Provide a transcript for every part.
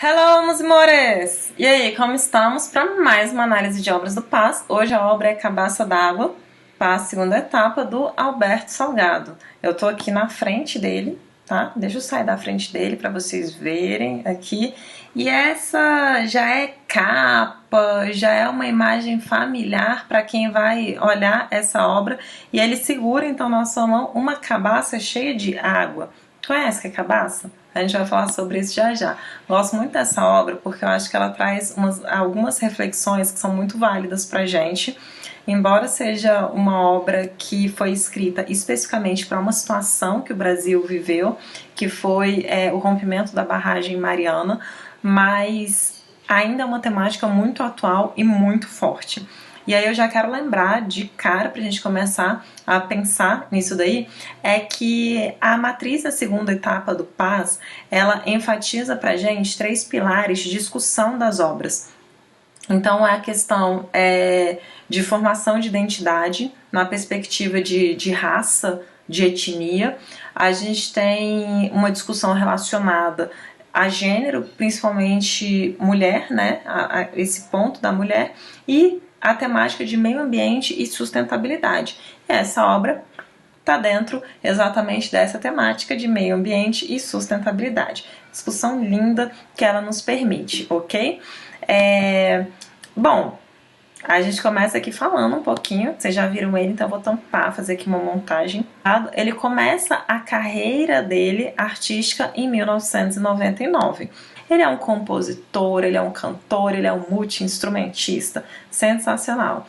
Hello, meus amores! E aí, como estamos? Para mais uma análise de obras do Paz. Hoje a obra é Cabaça d'Água, Paz, segunda etapa, do Alberto Salgado. Eu tô aqui na frente dele, tá? Deixa eu sair da frente dele para vocês verem aqui. E essa já é capa, já é uma imagem familiar para quem vai olhar essa obra. E ele segura, então, na sua mão uma cabaça cheia de água. Conhece que é cabaça? A gente vai falar sobre isso já já. Gosto muito dessa obra porque eu acho que ela traz algumas reflexões que são muito válidas pra gente. Embora seja uma obra que foi escrita especificamente para uma situação que o Brasil viveu, que foi o rompimento da barragem Mariana, mas ainda é uma temática muito atual e muito forte. E aí eu já quero lembrar de cara, pra gente começar a pensar nisso daí, é que a matriz da segunda etapa do Paz, ela enfatiza pra gente 3 pilares de discussão das obras. Então é a questão de formação de identidade, na perspectiva de raça, de etnia. A gente tem uma discussão relacionada a gênero, principalmente mulher, né? Esse ponto da mulher, e a temática de meio ambiente e sustentabilidade. E essa obra está dentro exatamente dessa temática de meio ambiente e sustentabilidade. Discussão linda que ela nos permite, ok? Bom, a gente começa aqui falando um pouquinho, vocês já viram ele, então eu vou tampar, fazer aqui uma montagem. Ele começa a carreira dele artística em 1999. Ele é um compositor, ele é um cantor, ele é um multi-instrumentista, sensacional.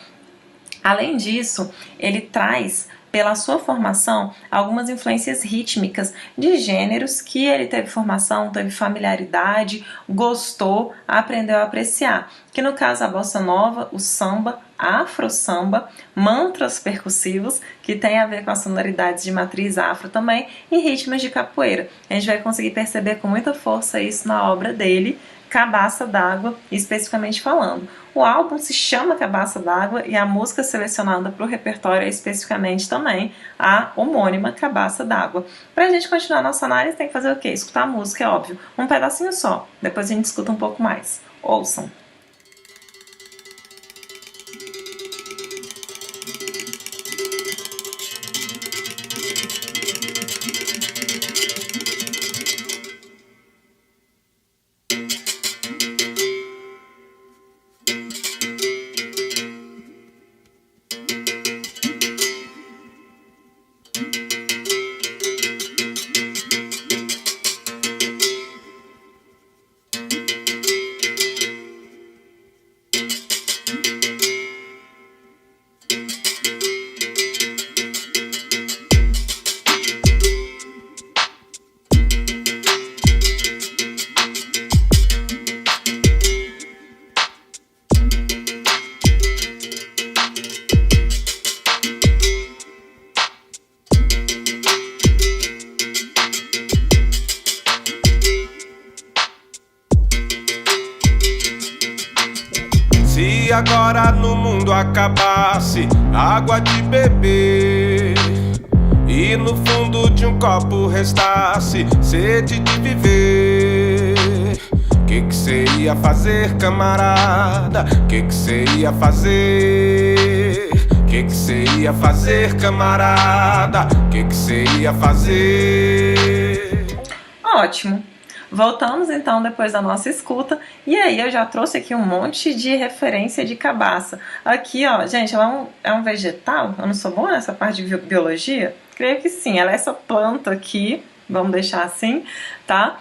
Além disso, ele traz, pela sua formação, algumas influências rítmicas de gêneros que ele teve formação, teve familiaridade, gostou, aprendeu a apreciar. Que no caso a bossa nova, o samba, afro samba, mantras percussivos, que tem a ver com as sonoridades de matriz afro também, e ritmos de capoeira. A gente vai conseguir perceber com muita força isso na obra dele, Cabaça d'Água, especificamente falando. O álbum se chama Cabaça d'Água e a música selecionada para o repertório é especificamente também a homônima Cabaça d'Água. Para a gente continuar a nossa análise, tem que fazer o quê? Escutar a música, é óbvio. Um pedacinho só, depois a gente escuta um pouco mais. Ouçam! Se agora no mundo acabasse a água de beber e no fundo de um copo restasse sede de viver, que cê ia fazer, camarada? Que cê ia fazer? Que cê ia fazer, camarada? Que cê ia fazer? Ótimo! Voltamos então depois da nossa escuta, e aí eu já trouxe aqui um monte de referência de cabaça. Aqui, ó, gente, ela é um vegetal? Eu não sou boa nessa parte de biologia? Creio que sim, ela é essa planta aqui, vamos deixar assim, tá?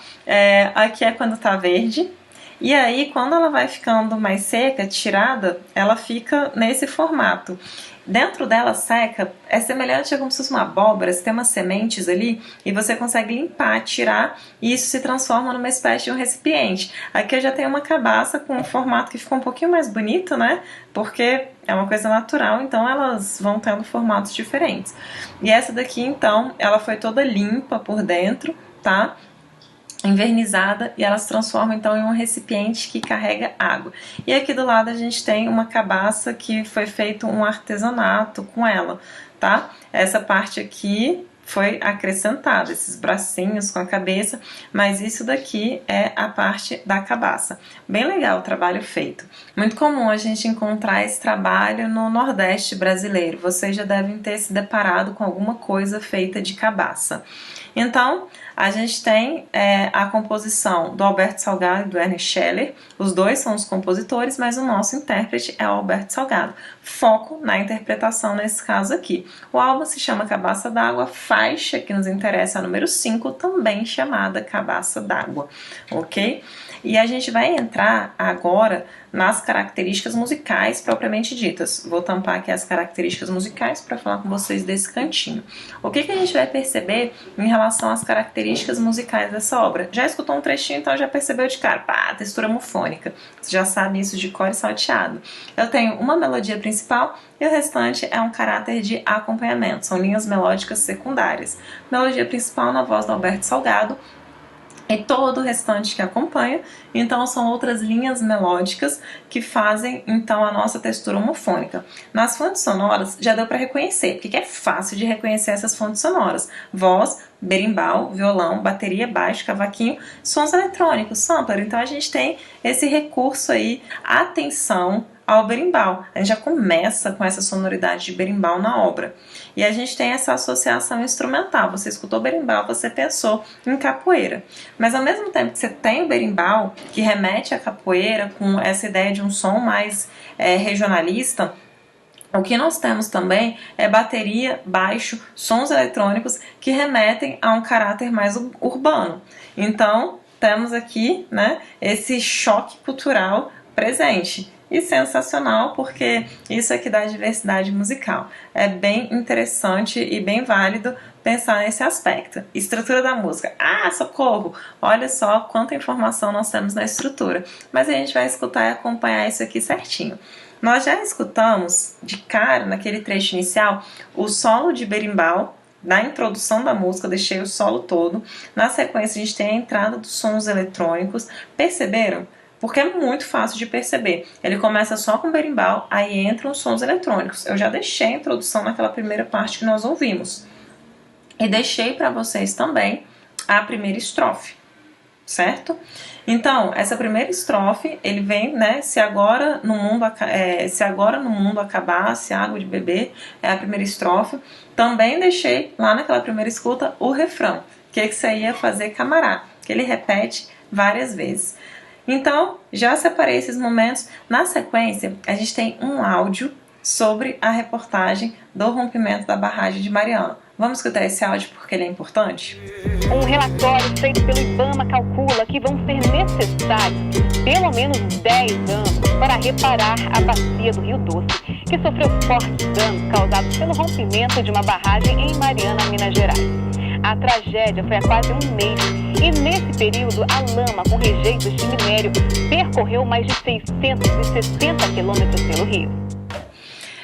Aqui é quando tá verde, e aí quando ela vai ficando mais seca, tirada, ela fica nesse formato. Dentro dela seca, é semelhante a como se fosse uma abóbora, você tem umas sementes ali e você consegue limpar, tirar e isso se transforma numa espécie de um recipiente. Aqui eu já tenho uma cabaça com um formato que ficou um pouquinho mais bonito, né? Porque é uma coisa natural, então elas vão tendo formatos diferentes. E essa daqui, então, ela foi toda limpa por dentro, tá? Envernizada, e ela se transforma então em um recipiente que carrega água. E aqui do lado a gente tem uma cabaça que foi feito um artesanato com ela, tá? Essa parte aqui foi acrescentado, esses bracinhos com a cabeça, mas isso daqui é a parte da cabaça. Bem legal o trabalho feito. Muito comum a gente encontrar esse trabalho no Nordeste brasileiro. Vocês já devem ter se deparado com alguma coisa feita de cabaça. Então, a gente tem a composição do Alberto Salgado e do Ernest Scheller. Os dois são os compositores, mas o nosso intérprete é o Alberto Salgado. Foco na interpretação nesse caso aqui. O álbum se chama Cabaça d'Água, faixa que nos interessa a número 5, também chamada Cabaça d'Água, ok? E a gente vai entrar agora nas características musicais propriamente ditas. Vou tampar aqui as características musicais para falar com vocês desse cantinho. O que a gente vai perceber em relação às características musicais dessa obra? Já escutou um trechinho, então já percebeu de cara, pá, textura homofônica. Você já sabe isso de cor e salteado. Eu tenho uma melodia principal e o restante é um caráter de acompanhamento. São linhas melódicas secundárias. Melodia principal na voz do Alberto Salgado, e todo o restante que acompanha, então são outras linhas melódicas que fazem então a nossa textura homofônica. Nas fontes sonoras já deu para reconhecer, porque é fácil de reconhecer essas fontes sonoras: voz, berimbau, violão, bateria, baixo, cavaquinho, sons eletrônicos, sampler. Então a gente tem esse recurso aí, atenção ao berimbau. A gente já começa com essa sonoridade de berimbau na obra. E a gente tem essa associação instrumental. Você escutou berimbau, você pensou em capoeira. Mas ao mesmo tempo que você tem o berimbau, que remete à capoeira, com essa ideia de um som mais regionalista, o que nós temos também é bateria, baixo, sons eletrônicos que remetem a um caráter mais urbano. Então, temos aqui, né, esse choque cultural presente. E sensacional, porque isso é que dá diversidade musical. É bem interessante e bem válido pensar nesse aspecto. Estrutura da música. Ah, socorro! Olha só quanta informação nós temos na estrutura. Mas a gente vai escutar e acompanhar isso aqui certinho. Nós já escutamos, de cara, naquele trecho inicial, o solo de berimbau. Na introdução da música, eu deixei o solo todo. Na sequência, a gente tem a entrada dos sons eletrônicos. Perceberam? Porque é muito fácil de perceber. Ele começa só com berimbau, aí entram os sons eletrônicos. Eu já deixei a introdução naquela primeira parte que nós ouvimos. E deixei para vocês também a primeira estrofe, certo? Então, essa primeira estrofe, ele vem, né, se agora no mundo acabasse água de beber, é a primeira estrofe. Também deixei lá naquela primeira escuta o refrão, que isso aí ia fazer camará, que ele repete várias vezes. Então, já separei esses momentos. Na sequência, a gente tem um áudio sobre a reportagem do rompimento da barragem de Mariana. Vamos escutar esse áudio porque ele é importante? Um relatório feito pelo IBAMA calcula que vão ser necessários pelo menos 10 anos para reparar a bacia do Rio Doce, que sofreu fortes danos causados pelo rompimento de uma barragem em Mariana, Minas Gerais. A tragédia foi há quase um mês e nesse período a lama com rejeitos de minério percorreu mais de 660 quilômetros pelo rio.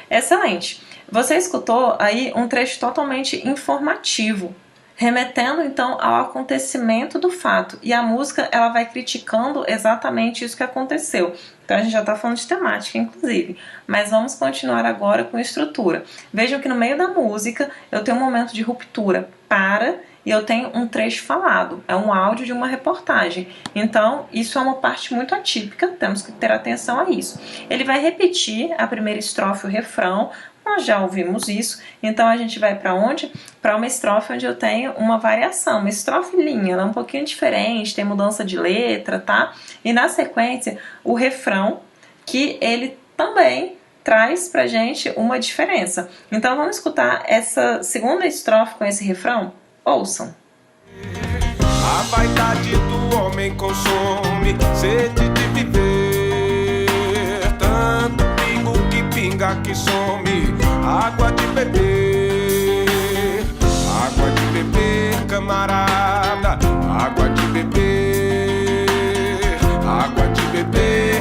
Excelente! Você escutou aí um trecho totalmente informativo, remetendo então ao acontecimento do fato. E a música ela vai criticando exatamente isso que aconteceu. Então a gente já está falando de temática, inclusive. Mas vamos continuar agora com estrutura. Vejam que no meio da música eu tenho um momento de ruptura. E eu tenho um trecho falado. É um áudio de uma reportagem. Então isso é uma parte muito atípica. Temos que ter atenção a isso. Ele vai repetir a primeira estrofe, o refrão. Nós já ouvimos isso, então a gente vai para onde? Para uma estrofe onde eu tenho uma variação, uma estrofe linha, ela é um pouquinho diferente, tem mudança de letra, tá? E na sequência, o refrão, que ele também traz pra gente uma diferença. Então vamos escutar essa segunda estrofe com esse refrão? Ouçam. A vaidade do homem consome sede de viver, tanto pingo que pinga que some. Água de beber, camarada. Água de beber,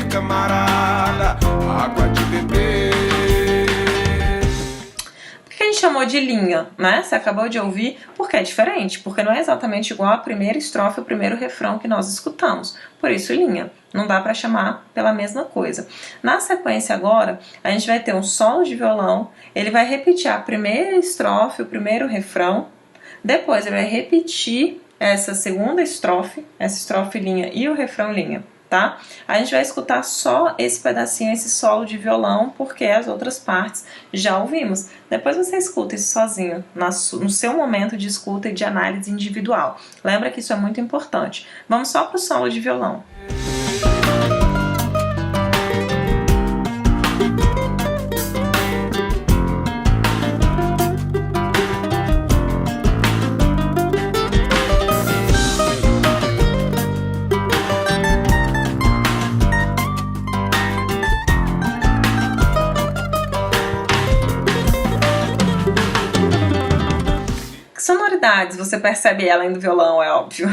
camarada. Água de beber. Por que a gente chamou de linha, né? Você acabou de ouvir, porque é diferente, porque não é exatamente igual a primeira estrofe, o primeiro refrão que nós escutamos. Por isso, linha. Não dá para chamar pela mesma coisa. Na sequência agora, a gente vai ter um solo de violão, ele vai repetir a primeira estrofe, o primeiro refrão, Depois ele vai repetir essa segunda estrofe, essa estrofe linha e o refrão linha, tá? A gente vai escutar só esse pedacinho, esse solo de violão, porque as outras partes já ouvimos. Depois você escuta isso sozinho, no seu momento de escuta e de análise individual. Lembra que isso é muito importante. Vamos só pro solo de violão. Sonoridades, você percebe ela além do violão, é óbvio.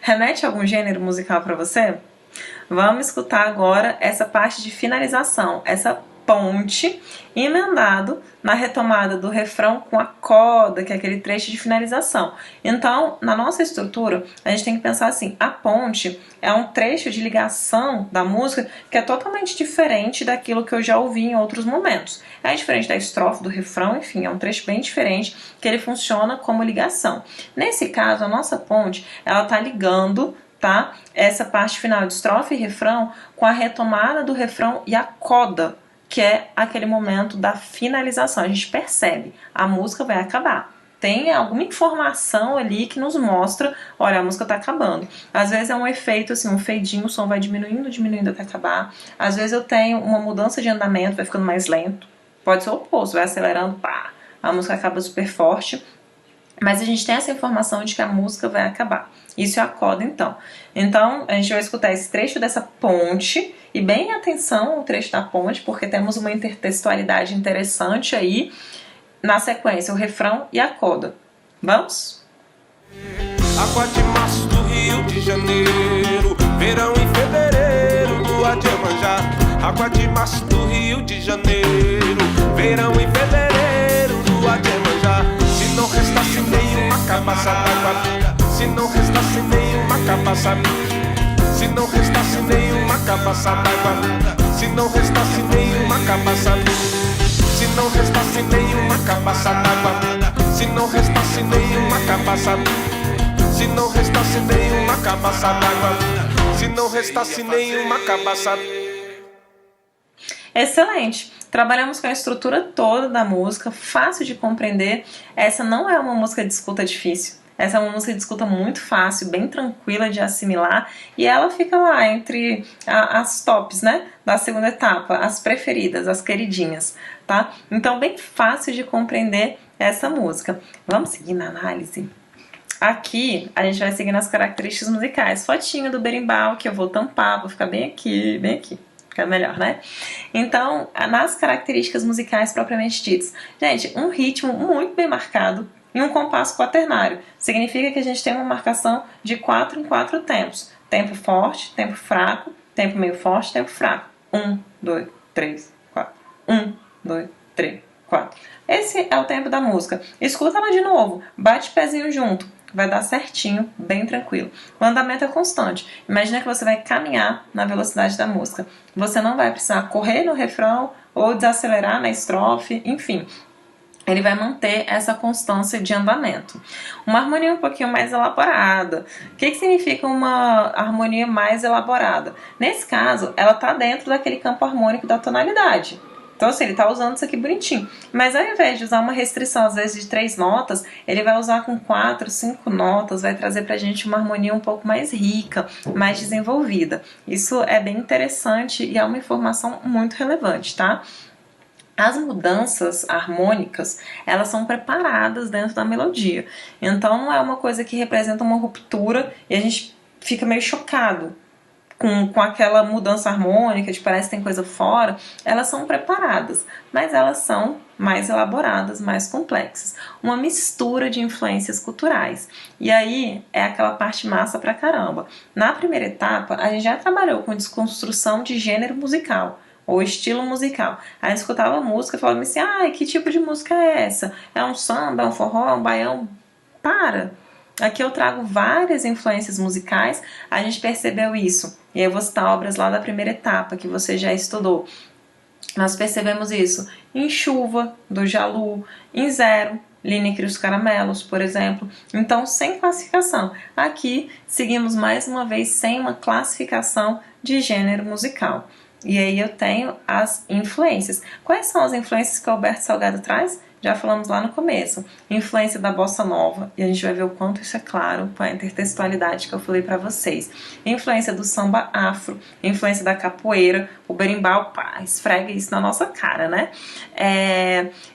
Remete a algum gênero musical para você? Vamos escutar agora essa parte de finalização, essa ponte emendado na retomada do refrão com a coda, que é aquele trecho de finalização. Então, na nossa estrutura, a gente tem que pensar assim, a ponte é um trecho de ligação da música que é totalmente diferente daquilo que eu já ouvi em outros momentos. É diferente da estrofe, do refrão, enfim, é um trecho bem diferente que ele funciona como ligação. Nesse caso, a nossa ponte, ela tá ligando, tá, essa parte final de estrofe e refrão com a retomada do refrão e a coda, que é aquele momento da finalização. A gente percebe, a música vai acabar. Tem alguma informação ali que nos mostra, olha, a música tá acabando. Às vezes é um efeito, assim, um fadinho, o som vai diminuindo, diminuindo até acabar. Às vezes eu tenho uma mudança de andamento, vai ficando mais lento. Pode ser o oposto, vai acelerando, pá, a música acaba super forte. Mas a gente tem essa informação de que a música vai acabar. Isso é a coda, então. Então, a gente vai escutar esse trecho dessa ponte, e bem atenção ao trecho da ponte, porque temos uma intertextualidade interessante aí, na sequência, o refrão e a coda. Vamos? Água de março do Rio de Janeiro, verão em fevereiro, lua de Iemanjá. Água de março do Rio de Janeiro, verão em fevereiro, lua de Iemanjá. Se não restasse nenhuma cabaça d'água, se não restasse nenhuma cabaça, se não restasse nenhuma cabaça d'água, se não restasse nenhuma cabaça, se não restasse nenhuma cabaça d'água, se não restasse nenhuma cabaça, se não restasse nenhuma cabaça d'água, se não restasse nenhuma cabaça. Excelente! Trabalhamos com a estrutura toda da música, fácil de compreender. Essa não é uma música de escuta difícil. Essa é uma música de escuta muito fácil, bem tranquila de assimilar, e ela fica lá entre as tops, né, da segunda etapa, as preferidas, as queridinhas, tá? Então, bem fácil de compreender essa música. Vamos seguir na análise? Aqui, a gente vai seguir nas características musicais. Fotinho do berimbau, que eu vou tampar, vou ficar bem aqui, fica melhor, né? Então, nas características musicais propriamente ditas. Gente, um ritmo muito bem marcado, e um compasso quaternário. Significa que a gente tem uma marcação de 4 em 4 tempos. Tempo forte, tempo fraco, tempo meio forte, tempo fraco. 1, 2, 3, 4. 1, 2, 3, 4. Esse é o tempo da música. Escuta ela de novo. Bate o pezinho junto. Vai dar certinho, bem tranquilo. O andamento é constante. Imagina que você vai caminhar na velocidade da música. Você não vai precisar correr no refrão ou desacelerar na estrofe, enfim. Ele vai manter essa constância de andamento. Uma harmonia um pouquinho mais elaborada. O que significa uma harmonia mais elaborada? Nesse caso, ela está dentro daquele campo harmônico da tonalidade. Então, assim, ele está usando isso aqui bonitinho. Mas ao invés de usar uma restrição, às vezes, de 3 notas, ele vai usar com 4, 5 notas, vai trazer pra gente uma harmonia um pouco mais rica, mais desenvolvida. Isso é bem interessante e é uma informação muito relevante, tá? As mudanças harmônicas, elas são preparadas dentro da melodia. Então não é uma coisa que representa uma ruptura e a gente fica meio chocado com aquela mudança harmônica, de parece que tem coisa fora. Elas são preparadas, mas elas são mais elaboradas, mais complexas. Uma mistura de influências culturais. E aí é aquela parte massa pra caramba. Na primeira etapa, a gente já trabalhou com desconstrução de gênero musical, ou estilo musical. Aí eu escutava a música e falava assim, que tipo de música é essa? É um samba, é um forró, é um baião? Para! Aqui eu trago várias influências musicais, a gente percebeu isso. E eu vou citar obras lá da primeira etapa, que você já estudou. Nós percebemos isso em Chuva, do Jalu, em Zero, Lineker e os Caramelos, por exemplo. Então, sem classificação. Aqui, seguimos mais uma vez sem uma classificação de gênero musical. E aí eu tenho as influências. Quais são as influências que o Alberto Salgado traz? Já falamos lá no começo. Influência da bossa nova, e a gente vai ver o quanto isso é claro com a intertextualidade que eu falei para vocês. Influência do samba afro, influência da capoeira, o berimbau, pá, esfrega isso na nossa cara, né?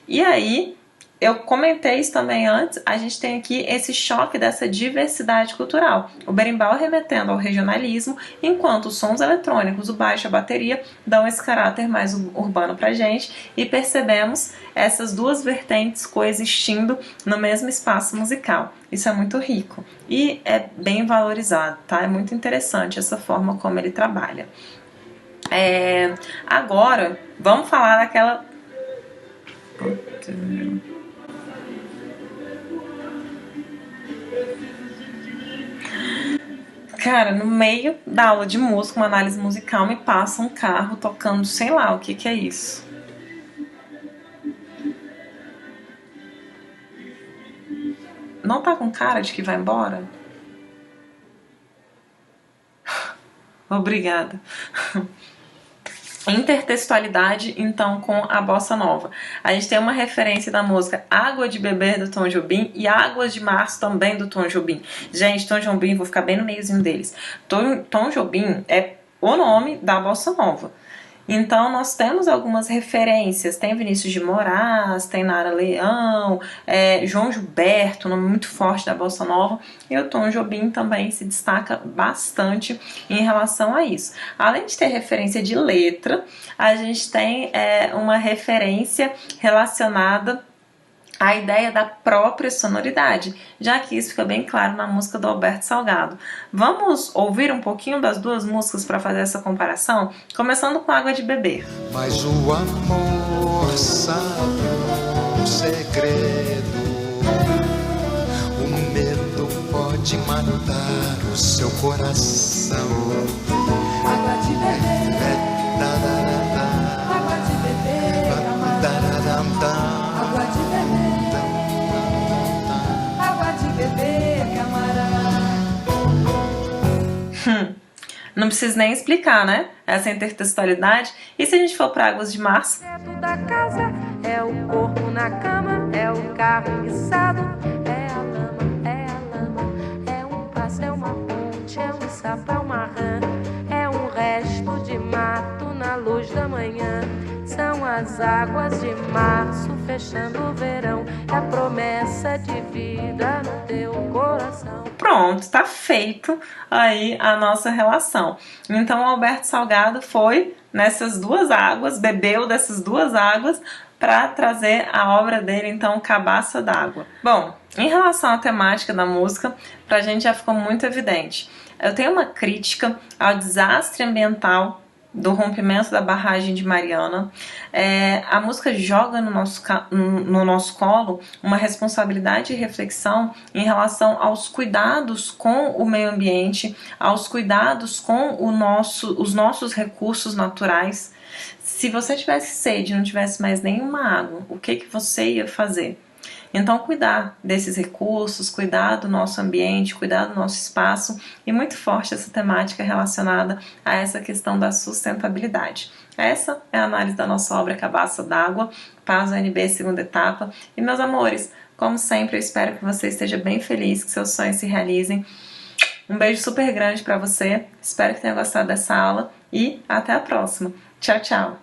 E aí, eu comentei isso também antes, a gente tem aqui esse choque dessa diversidade cultural. O berimbau remetendo ao regionalismo, enquanto os sons eletrônicos, o baixo e a bateria, dão esse caráter mais urbano pra gente, e percebemos essas duas vertentes coexistindo no mesmo espaço musical. Isso é muito rico e é bem valorizado, tá? É muito interessante essa forma como ele trabalha. Agora, vamos falar daquela... Cara, no meio da aula de música, uma análise musical, me passa um carro tocando, sei lá o que é isso. Não tá com cara de que vai embora? Obrigada. Intertextualidade, então, com a bossa nova. A gente tem uma referência da música Água de Beber, do Tom Jobim, e Águas de Março, também do Tom Jobim. Gente, Tom Jobim, vou ficar bem no meiozinho deles. Tom Jobim é o nome da bossa nova. Então, nós temos algumas referências. Tem Vinícius de Moraes, tem Nara Leão, João Gilberto, nome muito forte da bossa nova. E o Tom Jobim também se destaca bastante em relação a isso. Além de ter referência de letra, a gente tem uma referência relacionada a ideia da própria sonoridade, já que isso fica bem claro na música do Alberto Salgado. Vamos ouvir um pouquinho das duas músicas para fazer essa comparação? Começando com Água de Beber. Mas o amor sabe um segredo. O medo pode matar o seu coração. Água de beber, água de beber, água de beber. Não preciso nem explicar, né? Essa intertextualidade. E se a gente for para Águas de Março? Teto da casa, é o corpo na cama, é o carro enguiçado, é a lama, é um passo, é uma ponte, é um sapo, é uma rã, é um resto de mato na luz da manhã. São as águas de março fechando o verão, é a promessa de vida no teu coração. Pronto, tá feito aí a nossa relação. Então o Alberto Salgado foi nessas duas águas, bebeu dessas duas águas para trazer a obra dele, então, Cabaça d'Água. Bom, em relação à temática da música, pra gente já ficou muito evidente. Eu tenho uma crítica ao desastre ambiental do rompimento da barragem de Mariana. A música joga no nosso colo uma responsabilidade e reflexão em relação aos cuidados com o meio ambiente, aos cuidados com os nossos recursos naturais. Se você tivesse sede e não tivesse mais nenhuma água, o que você ia fazer? Então, cuidar desses recursos, cuidar do nosso ambiente, cuidar do nosso espaço, e muito forte essa temática relacionada a essa questão da sustentabilidade. Essa é a análise da nossa obra Cabaça d'Água, Paz UNB, segunda etapa. E, meus amores, como sempre, eu espero que você esteja bem feliz, que seus sonhos se realizem. Um beijo super grande para você, espero que tenha gostado dessa aula e até a próxima. Tchau, tchau!